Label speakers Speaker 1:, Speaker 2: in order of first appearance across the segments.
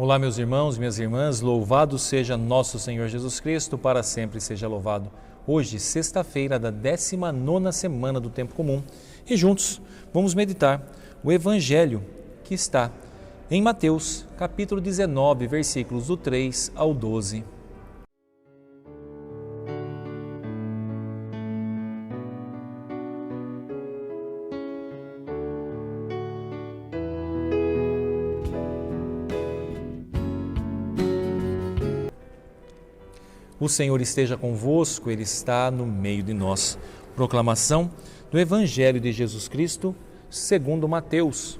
Speaker 1: Olá, meus irmãos, minhas irmãs, louvado seja nosso Senhor Jesus Cristo, para sempre seja louvado. Hoje, sexta-feira da 19ª semana do Tempo Comum, e juntos vamos meditar o Evangelho que está em Mateus, capítulo 19, versículos do 3 ao 12. O Senhor esteja convosco, Ele está no meio de nós. Proclamação do Evangelho de Jesus Cristo, segundo Mateus.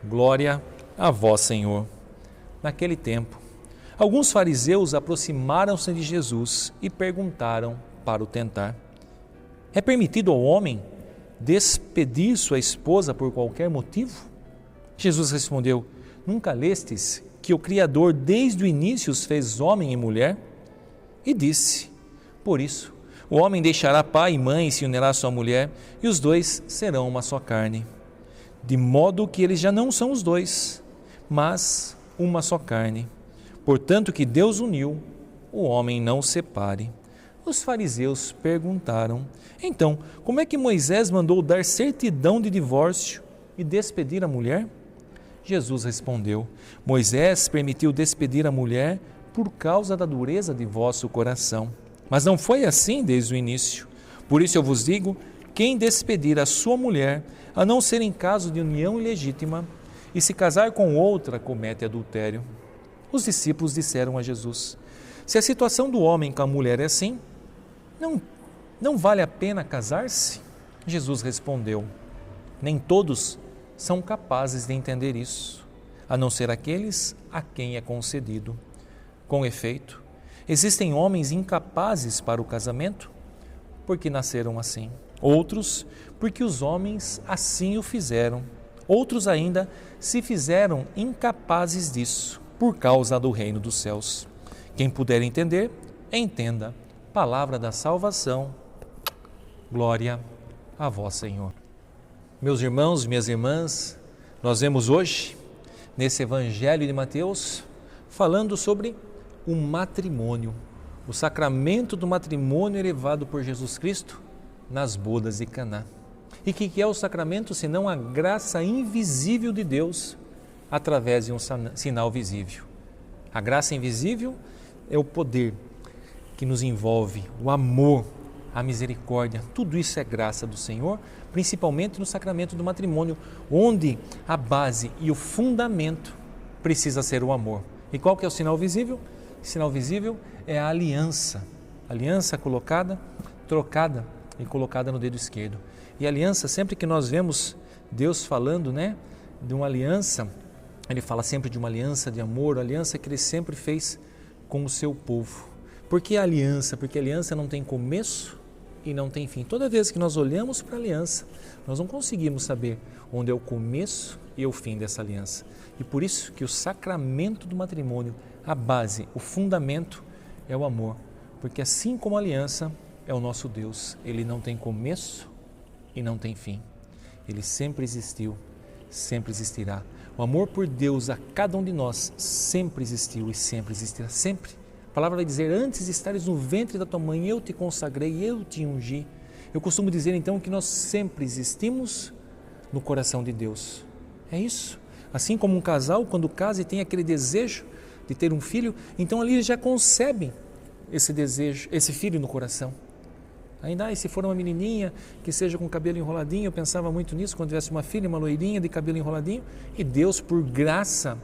Speaker 1: Glória a vós, Senhor. Naquele tempo, alguns fariseus aproximaram-se de Jesus e perguntaram para o tentar: é permitido ao homem despedir sua esposa por qualquer motivo? Jesus respondeu: nunca lestes que o Criador desde o início os fez homem e mulher? E disse: por isso, o homem deixará pai e mãe e se unirá à sua mulher, e os dois serão uma só carne. De modo que eles já não são os dois, mas uma só carne. Portanto, que Deus uniu, o homem não separe. Os fariseus perguntaram: então, como é que Moisés mandou dar certidão de divórcio e despedir a mulher? Jesus respondeu: Moisés permitiu despedir a mulher por causa da dureza de vosso coração. Mas não foi assim desde o início. Por isso eu vos digo, quem despedir a sua mulher, a não ser em caso de união ilegítima, e se casar com outra, comete adultério. Os discípulos disseram a Jesus: se a situação do homem com a mulher é assim, não vale a pena casar-se? Jesus respondeu: nem todos são capazes de entender isso, a não ser aqueles a quem é concedido. Com efeito, existem homens incapazes para o casamento, porque nasceram assim. Outros, porque os homens assim o fizeram. Outros ainda se fizeram incapazes disso, por causa do reino dos céus. Quem puder entender, entenda. Palavra da salvação. Glória a vós, Senhor. Meus irmãos, minhas irmãs, nós vemos hoje, nesse Evangelho de Mateus, falando sobre o matrimônio, o sacramento do matrimônio elevado por Jesus Cristo nas bodas de Caná. E o que é o sacramento senão a graça invisível de Deus através de um sinal visível? A graça invisível é o poder que nos envolve, o amor, a misericórdia, tudo isso é graça do Senhor, principalmente no sacramento do matrimônio, onde a base e o fundamento precisa ser o amor. E qual que é o sinal visível? O sinal visível é a aliança colocada, trocada e colocada no dedo esquerdo. E a aliança, sempre que nós vemos Deus falando, de uma aliança, Ele fala sempre de uma aliança de amor, a aliança que Ele sempre fez com o seu povo. Por que a aliança? Porque a aliança não tem começo e não tem fim. Toda vez que nós olhamos para a aliança, nós não conseguimos saber onde é o começo e o fim dessa aliança. E por isso que o sacramento do matrimônio, a base, o fundamento é o amor. Porque assim como a aliança é o nosso Deus, Ele não tem começo e não tem fim. Ele sempre existiu, sempre existirá. O amor por Deus a cada um de nós sempre existiu e sempre existirá, sempre. A palavra vai dizer: antes de estares no ventre da tua mãe, eu te consagrei, eu te ungi. Eu costumo dizer então que nós sempre existimos no coração de Deus. É isso. Assim como um casal, quando casa e tem aquele desejo de ter um filho, então ali já concebe esse desejo, esse filho no coração. Ainda, se for uma menininha que seja com cabelo enroladinho, eu pensava muito nisso, quando tivesse uma filha, uma loirinha de cabelo enroladinho, e Deus, por graça,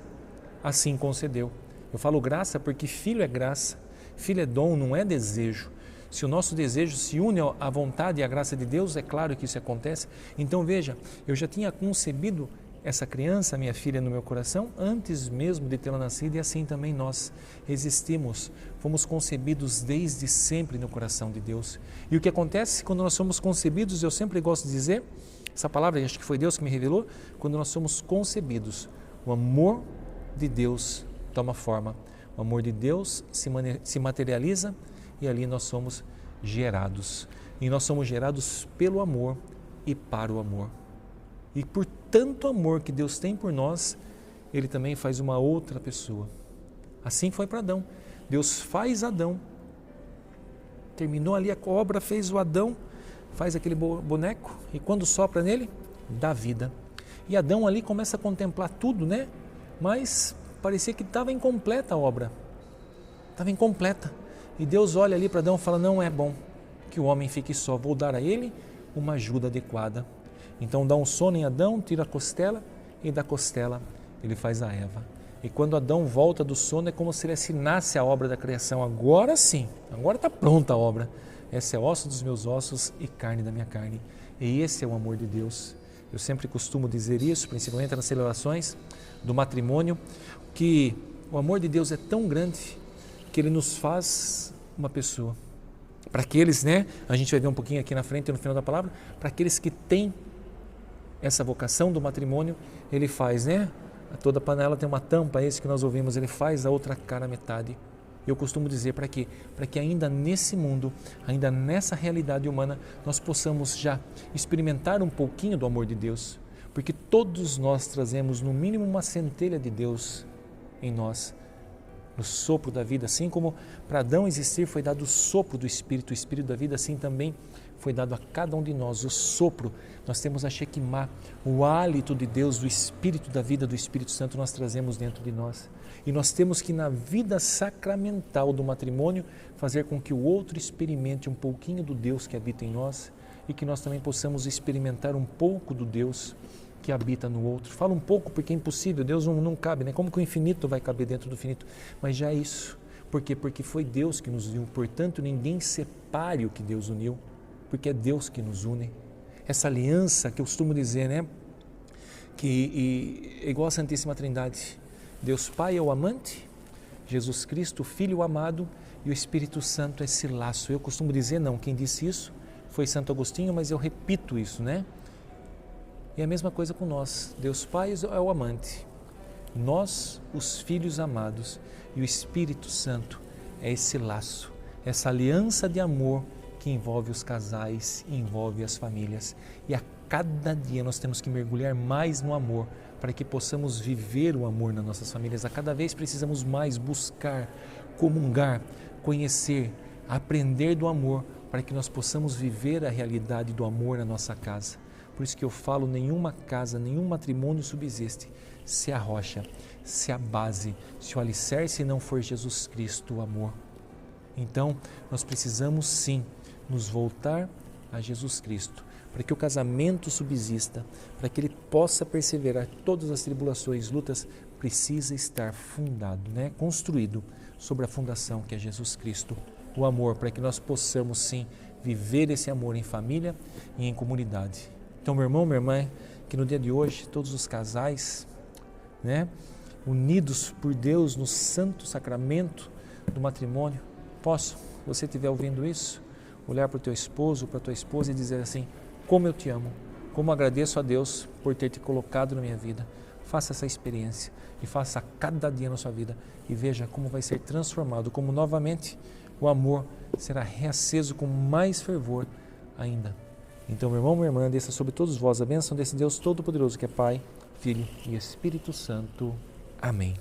Speaker 1: assim concedeu. Eu falo graça porque filho é graça, filho é dom, não é desejo. Se o nosso desejo se une à vontade e à graça de Deus, é claro que isso acontece. Então veja, eu já tinha concebido essa criança, minha filha, no meu coração, antes mesmo de tê-la nascido, e assim também nós existimos, fomos concebidos desde sempre no coração de Deus. E o que acontece quando nós somos concebidos, eu sempre gosto de dizer, essa palavra, acho que foi Deus que me revelou, quando nós somos concebidos, o amor de Deus toma forma, o amor de Deus se materializa e ali nós somos gerados. E nós somos gerados pelo amor e para o amor. E por tanto amor que Deus tem por nós, Ele também faz uma outra pessoa. Assim foi para Adão. Deus faz Adão, terminou ali a obra, fez o Adão, faz aquele boneco e quando sopra nele, dá vida. E Adão ali começa a contemplar tudo, né? Mas parecia que estava incompleta a obra, estava incompleta. E Deus olha ali para Adão e fala, não é bom que o homem fique só, vou dar a ele uma ajuda adequada. Então dá um sono em Adão, tira a costela e da costela ele faz a Eva. E quando Adão volta do sono é como se ele assinasse a obra da criação. Agora sim, agora está pronta a obra. Esse é osso dos meus ossos e carne da minha carne. E esse é o amor de Deus. Eu sempre costumo dizer isso, principalmente nas celebrações do matrimônio, que o amor de Deus é tão grande que ele nos faz uma pessoa. Para aqueles, né, a gente vai ver um pouquinho aqui na frente, no final da palavra, para aqueles que têm essa vocação do matrimônio, ele faz, né? Toda panela tem uma tampa, esse que nós ouvimos, ele faz a outra cara metade. Eu costumo dizer para quê? Para que ainda nesse mundo, ainda nessa realidade humana, nós possamos já experimentar um pouquinho do amor de Deus, porque todos nós trazemos no mínimo uma centelha de Deus em nós, no sopro da vida, assim como para Adão existir foi dado o sopro do Espírito, o Espírito da vida, assim também foi dado a cada um de nós, o sopro. Nós temos a Shequimá, o hálito de Deus, do Espírito da vida, do Espírito Santo, nós trazemos dentro de nós. E nós temos que na vida sacramental do matrimônio fazer com que o outro experimente um pouquinho do Deus que habita em nós e que nós também possamos experimentar um pouco do Deus que habita no outro. Falo um pouco porque é impossível, Deus não cabe, né? Como que o infinito vai caber dentro do finito? Mas já é isso. Por quê? Porque foi Deus que nos uniu, portanto ninguém separe o que Deus uniu, porque é Deus que nos une. Essa aliança que eu costumo dizer, né? Que é igual a Santíssima Trindade. Deus Pai é o amante, Jesus Cristo, o Filho amado, e o Espírito Santo é esse laço. Eu costumo dizer, não, quem disse isso foi Santo Agostinho, mas eu repito isso, né? E a mesma coisa com nós. Deus Pai é o amante, nós, os filhos amados, e o Espírito Santo é esse laço, essa aliança de amor que envolve os casais, envolve as famílias. E a cada dia nós temos que mergulhar mais no amor para que possamos viver o amor nas nossas famílias. A cada vez precisamos mais buscar, comungar, conhecer, aprender do amor para que nós possamos viver a realidade do amor na nossa casa. Por isso que eu falo, nenhuma casa, nenhum matrimônio subsiste se a rocha, se a base, se o alicerce não for Jesus Cristo, o amor. Então, nós precisamos sim nos voltar a Jesus Cristo, para que o casamento subsista, para que ele possa perseverar todas as tribulações, lutas, precisa estar fundado, né? Construído sobre a fundação que é Jesus Cristo, o amor, para que nós possamos sim viver esse amor em família e em comunidade. Então, meu irmão, minha irmã, que no dia de hoje todos os casais, né, unidos por Deus no santo sacramento do matrimônio, possam, se você estiver ouvindo isso, olhar para o teu esposo, para a tua esposa e dizer assim, como eu te amo, como agradeço a Deus por ter te colocado na minha vida. Faça essa experiência e faça a cada dia na sua vida e veja como vai ser transformado, como novamente o amor será reaceso com mais fervor ainda. Então, meu irmão, minha irmã, desça sobre todos vós a bênção desse Deus Todo-Poderoso que é Pai, Filho e Espírito Santo. Amém.